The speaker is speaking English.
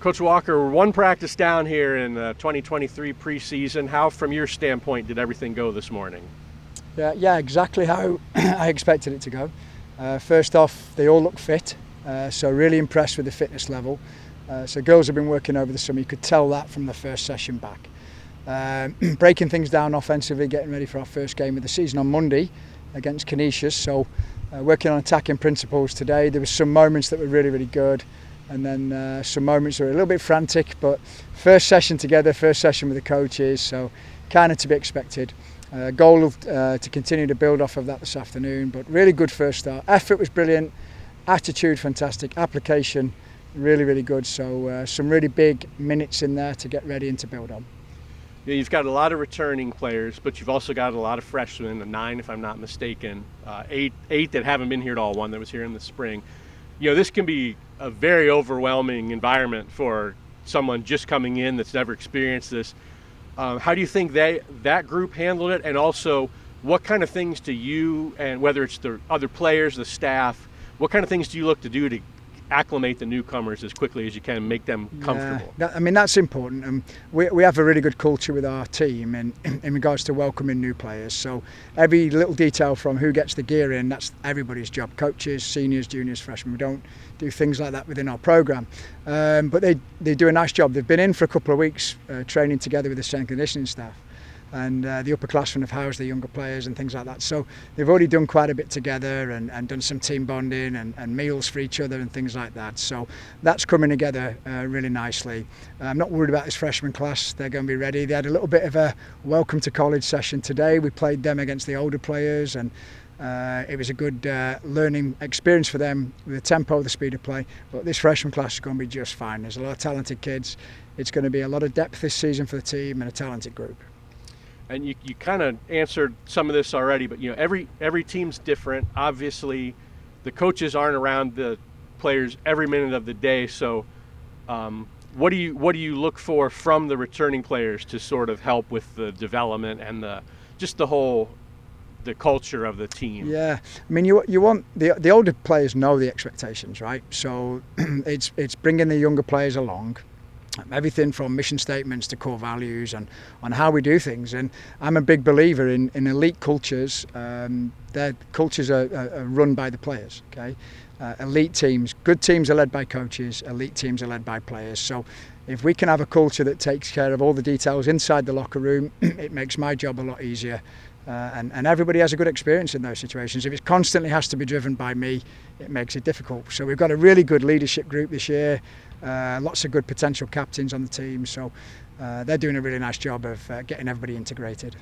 Coach Walker, one practice down here in the 2023 preseason. How, from your standpoint, did everything go this morning? Yeah, exactly how I expected it to go. First off, they all look fit, so really impressed with the fitness level. So girls have been working over the summer. You could tell that from the first session back. Breaking things down offensively, getting ready for our first game of the season on Monday against Canisius. So working on attacking principles today. There were some moments that were really, really good. And then some moments that were a little bit frantic, but first session together, first session with the coaches, so kind of to be expected. Goal to continue to build off of that this afternoon, but really good first start. Effort was brilliant, attitude fantastic, application really, really good. So some really big minutes in there to get ready and to build on. Yeah, you've got a lot of returning players, but you've also got a lot of freshmen, 9 if I'm not mistaken, eight that haven't been here at all, 1 that was here in the spring. This can be a very overwhelming environment for someone just coming in that's never experienced this. How do you think that group handled it? And also, what kind of things do you, and whether it's the other players, the staff, what kind of things do you look to do to acclimate the newcomers as quickly as you can and make them comfortable? That's important. We have a really good culture with our team in regards to welcoming new players. So every little detail from who gets the gear in, that's everybody's job. Coaches, seniors, juniors, freshmen. We don't do things like that within our programme. But they do a nice job. They've been in for a couple of weeks training together with the strength and conditioning staff. And the upperclassmen have housed the younger players and things like that. So they've already done quite a bit together and done some team bonding and meals for each other and things like that. So that's coming together really nicely. I'm not worried about this freshman class. They're going to be ready. They had a little bit of a welcome to college session today. We played them against the older players, and it was a good learning experience for them with the tempo, the speed of play. But this freshman class is going to be just fine. There's a lot of talented kids. It's going to be a lot of depth this season for the team and a talented group. And you kind of answered some of this already, but every team's different. Obviously, the coaches aren't around the players every minute of the day. So, what do you look for from the returning players to sort of help with the development and the culture of the team? Yeah, you want the older players know the expectations, right? So it's bringing the younger players along. Everything from mission statements to core values and on how we do things. And I'm a big believer in elite cultures. Their cultures are run by the players. Okay, elite teams, good teams are led by coaches. Elite teams are led by players. So if we can have a culture that takes care of all the details inside the locker room, it makes my job a lot easier. And everybody has a good experience in those situations. If it constantly has to be driven by me, it makes it difficult. So we've got a really good leadership group this year. Lots of good potential captains on the team, so they're doing a really nice job of getting everybody integrated.